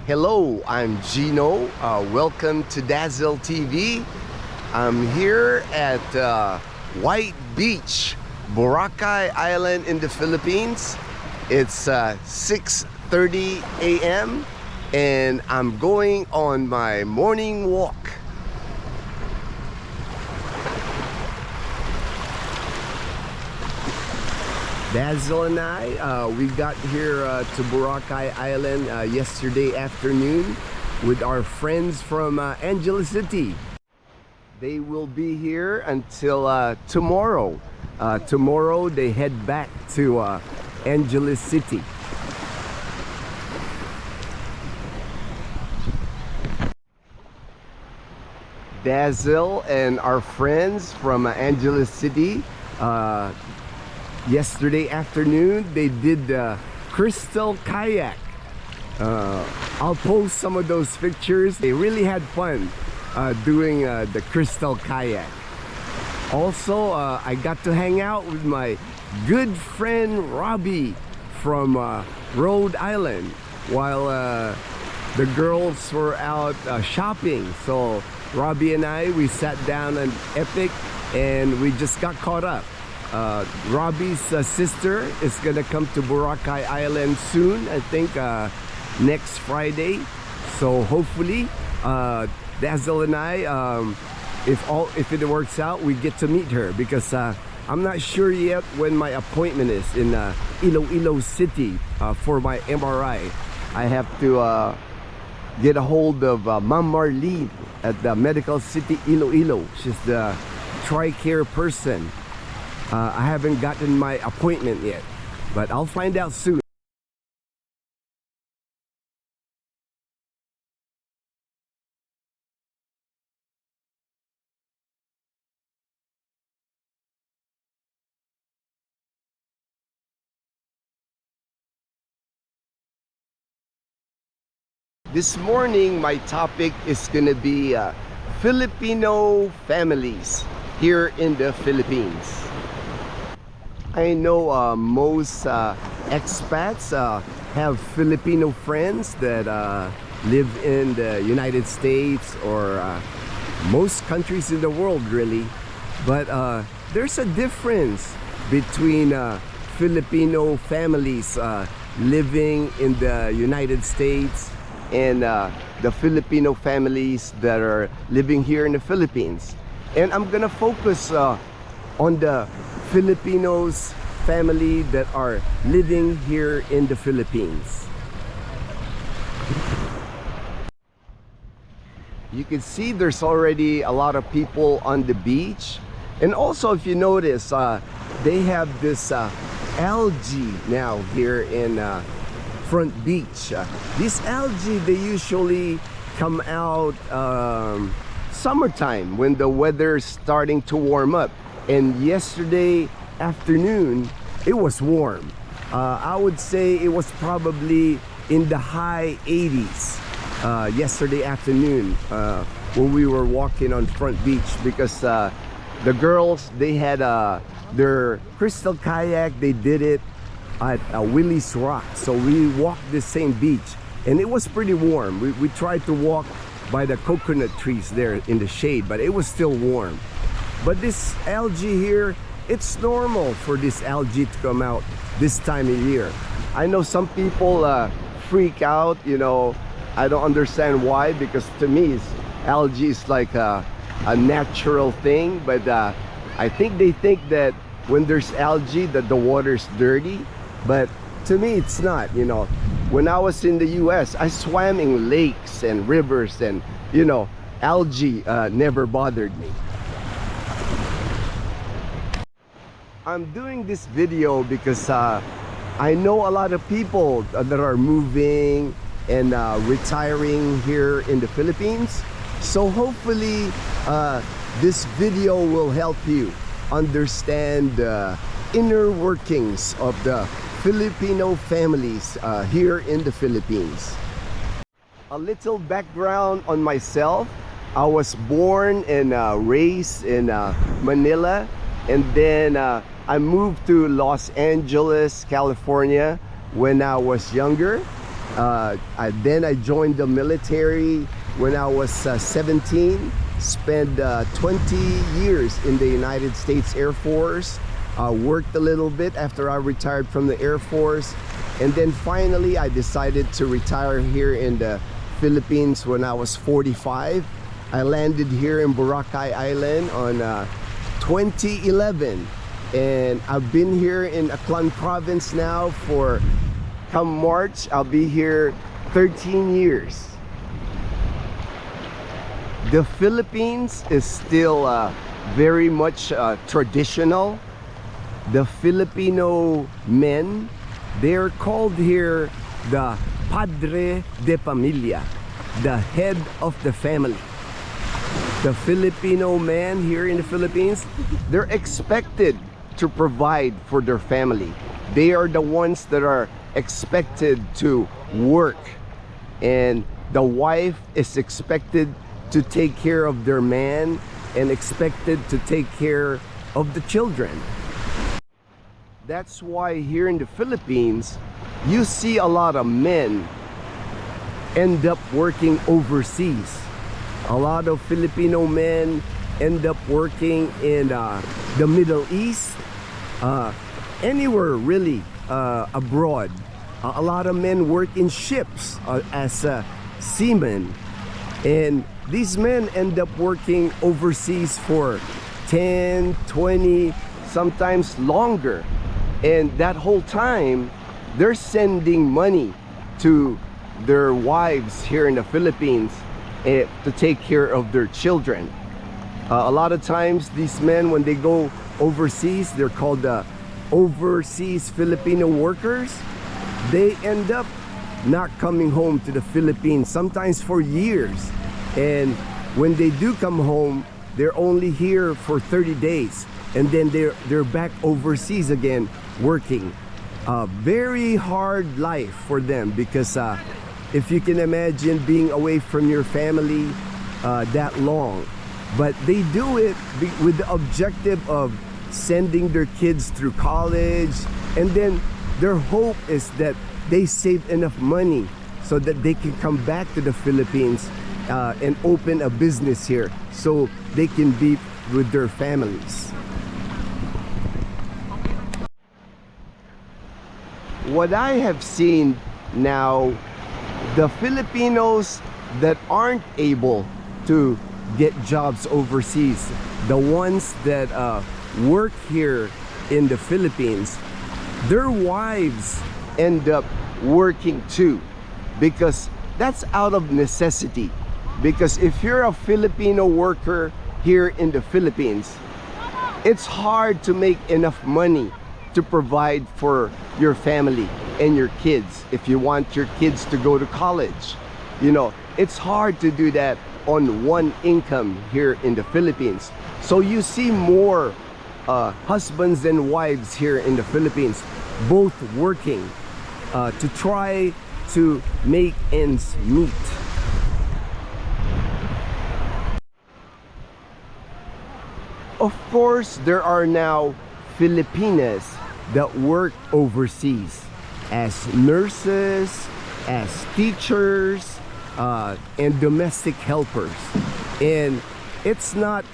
Hello, I'm Gino. Welcome to Dazzle TV. I'm here at White Beach, Boracay Island in the Philippines. It's 6:30 a.m. and I'm going on my morning walk. Dazzle and I, we got here to Boracay Island yesterday afternoon with our friends from Angeles City. They will be here until tomorrow. Tomorrow they head back to Angeles City. Dazzle and our friends from Angeles City, yesterday afternoon they did the crystal kayak. I'll post some of those pictures. They really had fun doing the crystal kayak. Also, I got to hang out with my good friend Robbie from Rhode Island while the girls were out shopping. So Robbie and I, we sat down on Epic and we just got caught up. Robbie's sister is gonna come to Boracay Island soon, I think next Friday. So hopefully Dazzle and I, if it works out, we get to meet her, because I'm not sure yet when my appointment is in Iloilo City for my MRI. I have to get a hold of Ma'am Marlene at the Medical City Iloilo. She's the TRICARE person. I haven't gotten my appointment yet, but I'll find out soon. This morning, my topic is gonna be Filipino families here in the Philippines. I know most expats have Filipino friends that live in the United States or most countries in the world, really. But there's a difference between Filipino families living in the United States and the Filipino families that are living here in the Philippines. And I'm gonna focus on the Filipinos family that are living here in the Philippines. You can see there's already a lot of people on the beach, and also if you notice they have this algae now here in Front Beach. These algae, they usually come out summertime when the weather's starting to warm up. And yesterday afternoon, it was warm. I would say it was probably in the high 80s yesterday afternoon when we were walking on Front Beach, because the girls, they had their crystal kayak. They did it at Willie's Rock. So we walked the same beach and it was pretty warm. We tried to walk by the coconut trees there in the shade, but it was still warm. But this algae here, it's normal for this algae to come out this time of year. I know some people freak out, you know. I don't understand why, because to me algae is like a natural thing, but I think they think that when there's algae that the water's dirty, but to me it's not. You know, when I was in the US, I swam in lakes and rivers, and you know, algae never bothered me. I'm doing this video because I know a lot of people that are moving and retiring here in the Philippines. So hopefully this video will help you understand the inner workings of the Filipino families here in the Philippines. A little background on myself. I was born and raised in Manila, and then I moved to Los Angeles, California when I was younger. Then I joined the military when I was 17. Spent 20 years in the United States Air Force. Worked a little bit after I retired from the Air Force. And then finally I decided to retire here in the Philippines when I was 45. I landed here in Boracay Island on 2011. And I've been here in Aklan province now for, come March, I'll be here 13 years. The Philippines is still very much traditional. The Filipino men, they're called here the padre de familia, the head of the family. The Filipino man here in the Philippines, they're expected to provide for their family. They are the ones that are expected to work, and the wife is expected to take care of their man and expected to take care of the children. That's why here in the Philippines, you see a lot of men end up working overseas. A lot of Filipino men end up working in the Middle East, anywhere really abroad. A lot of men work in ships as seamen, and these men end up working overseas for 10, 20, sometimes longer. And that whole time, they're sending money to their wives here in the Philippines to take care of their children. A lot of times, these men, when they go overseas, they're called the overseas Filipino workers. They end up not coming home to the Philippines, sometimes for years. And when they do come home, they're only here for 30 days. And then they're back overseas again working. Very hard life for them, because if you can imagine being away from your family that long. But they do it with the objective of sending their kids through college, and then their hope is that they save enough money so that they can come back to the Philippines and open a business here so they can be with their families. What I have seen now, the Filipinos that aren't able to get jobs overseas, the ones that work here in the Philippines, their wives end up working too, because that's out of necessity. Because if you're a Filipino worker here in the Philippines, it's hard to make enough money to provide for your family and your kids. If you want your kids to go to college, you know, it's hard to do that on one income here in the Philippines. So you see more husbands and wives here in the Philippines both working to try to make ends meet. Of course, there are now Filipinas that work overseas as nurses, as teachers, and domestic helpers. And it's not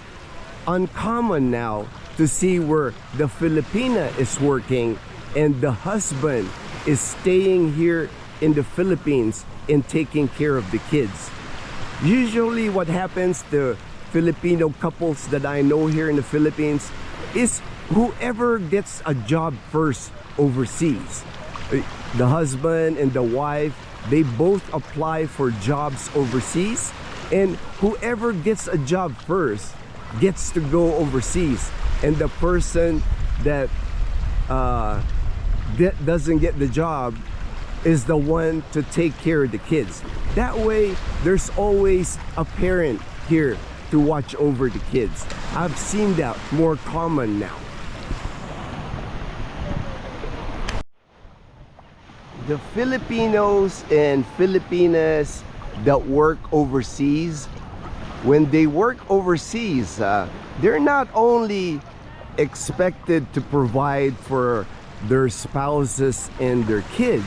uncommon now to see where the Filipina is working and the husband is staying here in the Philippines and taking care of the kids. Usually what happens to Filipino couples that I know here in the Philippines is whoever gets a job first overseas. The husband and the wife, they both apply for jobs overseas, and whoever gets a job first gets to go overseas, and the person that doesn't get the job is the one to take care of the kids. That way, there's always a parent here to watch over the kids. I've seen that more common now. The Filipinos and Filipinas that work overseas, when they work overseas, they're not only expected to provide for their spouses and their kids,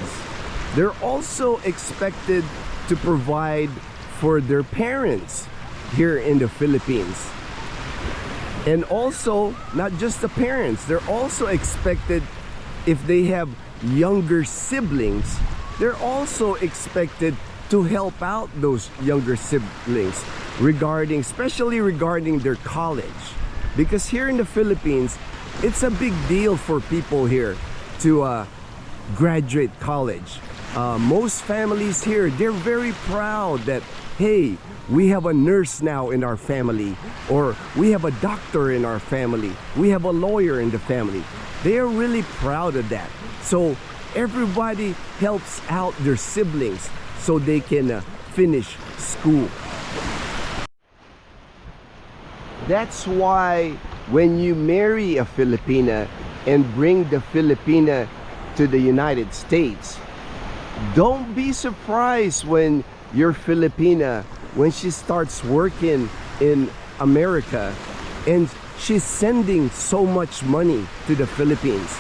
they're also expected to provide for their parents here in the Philippines. And also, not just the parents, they're also expected, if they have younger siblings, they're also expected to help out those younger siblings regarding, especially regarding their college. Because here in the Philippines, it's a big deal for people here to graduate college. Most families here, they're very proud that, hey, we have a nurse now in our family, or we have a doctor in our family, we have a lawyer in the family. They are really proud of that. So everybody helps out their siblings so they can finish school. That's why when you marry a Filipina and bring the Filipina to the United States, don't be surprised when your Filipina, when she starts working in America and she's sending so much money to the Philippines.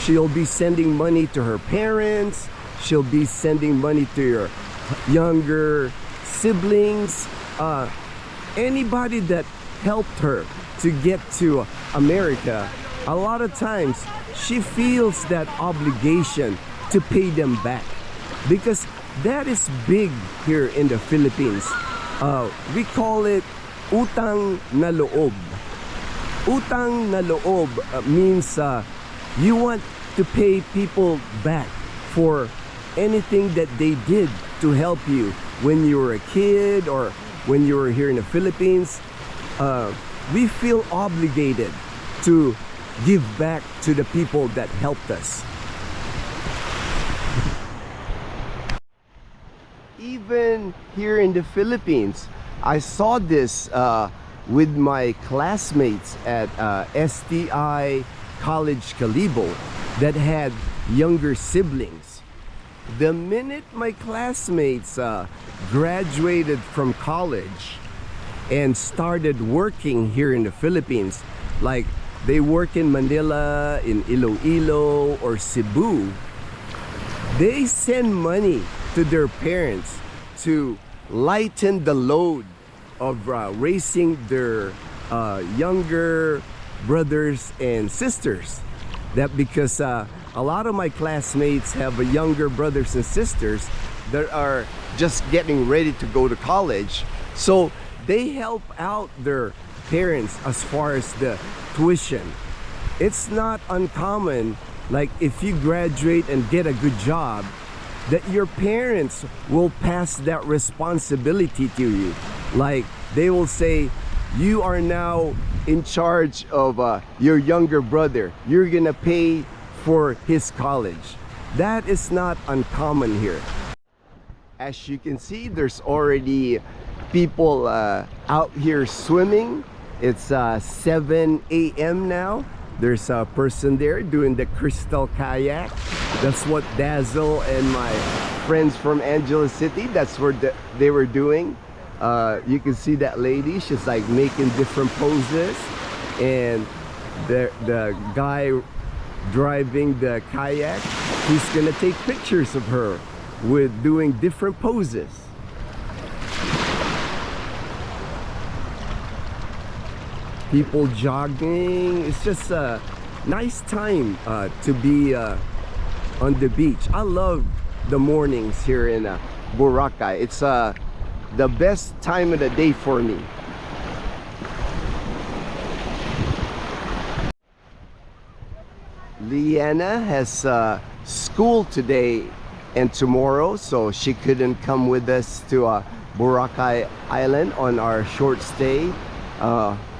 She'll be sending money to her parents, she'll be sending money to your younger siblings, anybody that helped her to get to America. A lot of times she feels that obligation to pay them back, because that is big here in the Philippines. We call it utang na loob. Utang na loob means you want to pay people back for anything that they did to help you when you were a kid or when you were here in the Philippines. We feel obligated to give back to the people that helped us. Even here in the Philippines, I saw this with my classmates at STI College Calibo that had younger siblings. The minute my classmates graduated from college and started working here in the Philippines, like they work in Manila, in Iloilo, or Cebu, they send money to their parents to lighten the load of raising their younger brothers and sisters. That because a lot of my classmates have younger brothers and sisters that are just getting ready to go to college, so they help out their parents as far as the tuition. It's not uncommon, like if you graduate and get a good job, that your parents will pass that responsibility to you. Like they will say, you are now in charge of your younger brother. You're gonna pay for his college. That is not uncommon here. As you can see, there's already people out here swimming. It's 7 a.m. now. There's a person there doing the crystal kayak. That's what Dazzle and my friends from Angeles City, that's where they were doing. You can see that lady, she's like making different poses, and the guy driving the kayak, he's gonna take pictures of her with doing different poses. People jogging. It's just a nice time to be on the beach. I love the mornings here in Boracay. It's the best time of the day for me. Leanna has school today and tomorrow, so she couldn't come with us to Boracay Island on our short stay.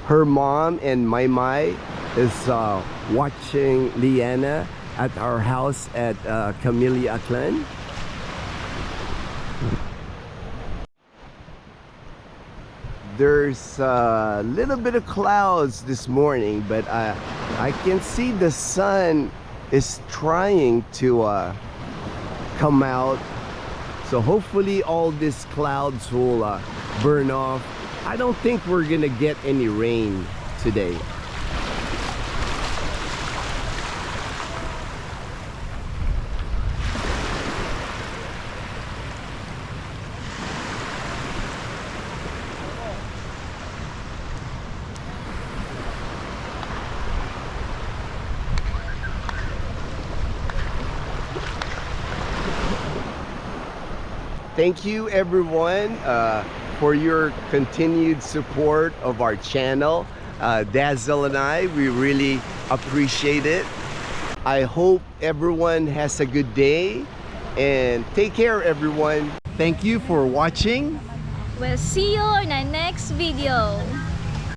Her mom and Mai is watching Leanna at our house at Camellia Aklan. There's a little bit of clouds this morning, but I can see the sun is trying to come out. So hopefully all these clouds will burn off. I don't think we're gonna get any rain today. thank you everyone for your continued support of our channel. Dazzle and I, we really appreciate it. I hope everyone has a good day and take care everyone. Thank you for watching. We'll see you in our next video.